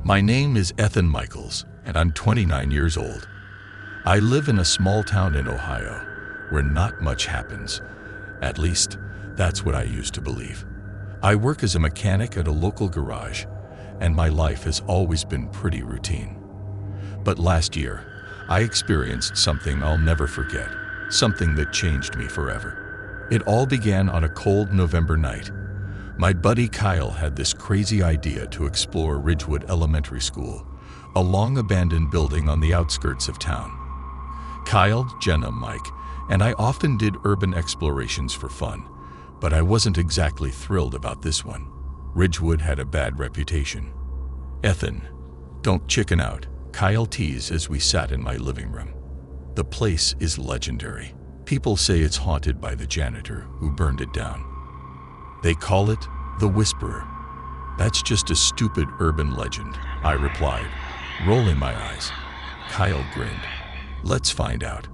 My name is Ethan Michaels, and I'm 29 years old. I live in a small town in Ohio where not much happens. At least, that's what I used to believe. I work as a mechanic at a local garage, and my life has always been pretty routine. But last year, I experienced something I'll never forget, something that changed me forever. It all began on a cold November night. My buddy Kyle had this crazy idea to explore Ridgewood Elementary School, a long-abandoned building on the outskirts of town. Kyle, Jenna, Mike, and I often did urban explorations for fun, but I wasn't exactly thrilled about this one. Ridgewood had a bad reputation. "Ethan, don't chicken out," Kyle teased as we sat in my living room. "The place is legendary. People say it's haunted by the janitor who burned it down. They call it the Whisperer." "That's just a stupid urban legend," I replied, rolling my eyes. Kyle grinned. "Let's find out."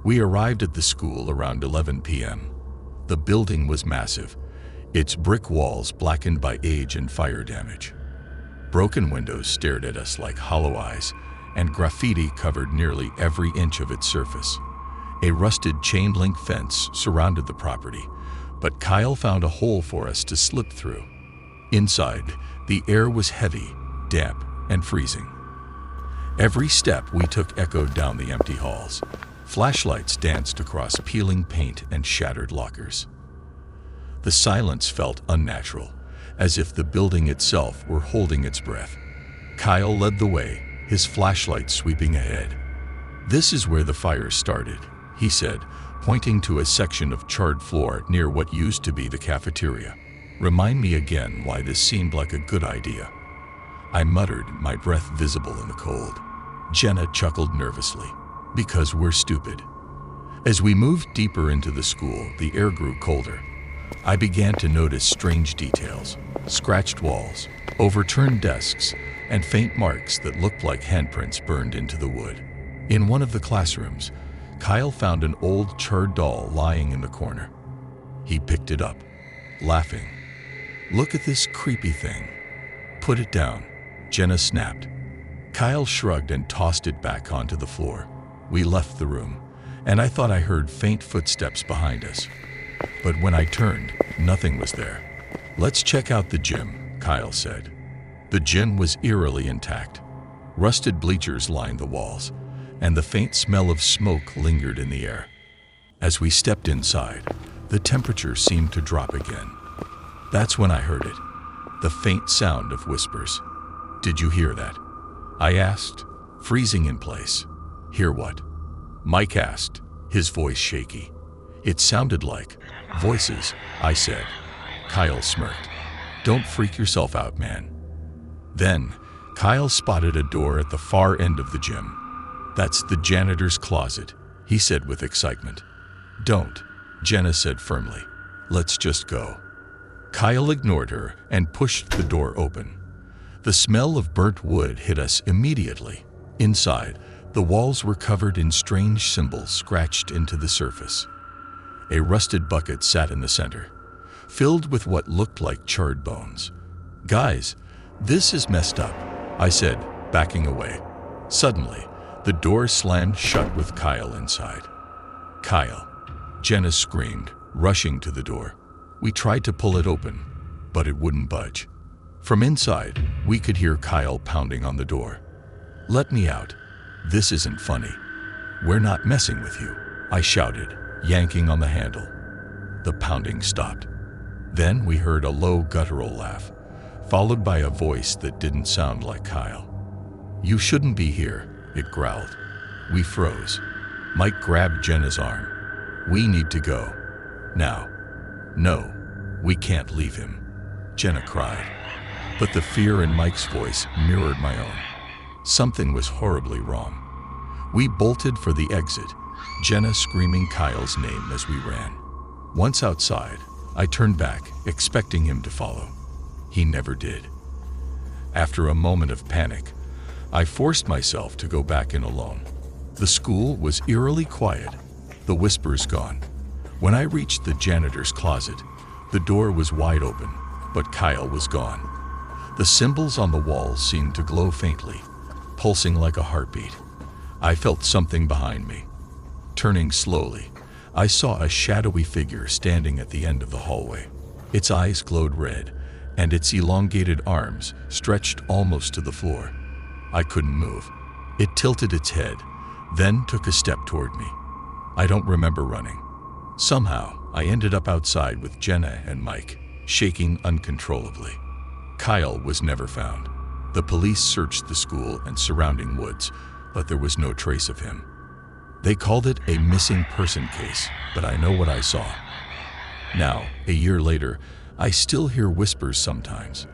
We arrived at the school around 11 p.m. The building was massive, its brick walls blackened by age and fire damage. Broken windows stared at us like hollow eyes, and graffiti covered nearly every inch of its surface. A rusted chain-link fence surrounded the property, but Kyle found a hole for us to slip through. Inside, the air was heavy, damp, and freezing. Every step we took echoed down the empty halls. Flashlights danced across peeling paint and shattered lockers. The silence felt unnatural, as if the building itself were holding its breath. Kyle led the way, his flashlight sweeping ahead. "This is where the fire started," he said, pointing to a section of charred floor near what used to be the cafeteria. "Remind me again why this seemed like a good idea." I muttered, my breath visible in the cold. Jenna chuckled nervously. "Because we're stupid." As we moved deeper into the school, the air grew colder. I began to notice strange details: scratched walls, overturned desks, and faint marks that looked like handprints burned into the wood. In one of the classrooms, Kyle found an old charred doll lying in the corner. He picked it up, laughing. "Look at this creepy thing." "Put it down," Jenna snapped. Kyle shrugged and tossed it back onto the floor. We left the room, and I thought I heard faint footsteps behind us. But when I turned, nothing was there. "Let's check out the gym," Kyle said. The gym was eerily intact. Rusted bleachers lined the walls, and the faint smell of smoke lingered in the air. As we stepped inside, the temperature seemed to drop again. That's when I heard it, the faint sound of whispers. "Did you hear that?" I asked, freezing in place. "Hear what?" Mike asked, his voice shaky. "It sounded like voices," I said. Kyle smirked. "Don't freak yourself out, man." Then, Kyle spotted a door at the far end of the gym. "That's the janitor's closet," he said with excitement. "Don't," Jenna said firmly. "Let's just go." Kyle ignored her and pushed the door open. The smell of burnt wood hit us immediately. Inside, the walls were covered in strange symbols scratched into the surface. A rusted bucket sat in the center, filled with what looked like charred bones. "Guys, this is messed up," I said, backing away. Suddenly, the door slammed shut with Kyle inside. "Kyle!" Jenna screamed, rushing to the door. We tried to pull it open, but it wouldn't budge. From inside, we could hear Kyle pounding on the door. "Let me out. This isn't funny." "We're not messing with you," I shouted, yanking on the handle. The pounding stopped. Then we heard a low guttural laugh, followed by a voice that didn't sound like Kyle. "You shouldn't be here," it growled. We froze. Mike grabbed Jenna's arm. "We need to go. Now." "No, we can't leave him," Jenna cried. But the fear in Mike's voice mirrored my own. Something was horribly wrong. We bolted for the exit, Jenna screaming Kyle's name as we ran. Once outside, I turned back, expecting him to follow. He never did. After a moment of panic, I forced myself to go back in alone. The school was eerily quiet, the whispers gone. When I reached the janitor's closet, the door was wide open, but Kyle was gone. The symbols on the walls seemed to glow faintly, pulsing like a heartbeat. I felt something behind me. Turning slowly, I saw a shadowy figure standing at the end of the hallway. Its eyes glowed red, and its elongated arms stretched almost to the floor. I couldn't move. It tilted its head, then took a step toward me. I don't remember running. Somehow, I ended up outside with Jenna and Mike, shaking uncontrollably. Kyle was never found. The police searched the school and surrounding woods, but there was no trace of him. They called it a missing person case, but I know what I saw. Now, a year later, I still hear whispers sometimes.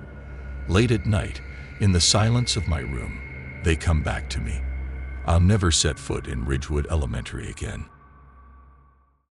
Late at night, in the silence of my room, they come back to me. I'll never set foot in Ridgewood Elementary again.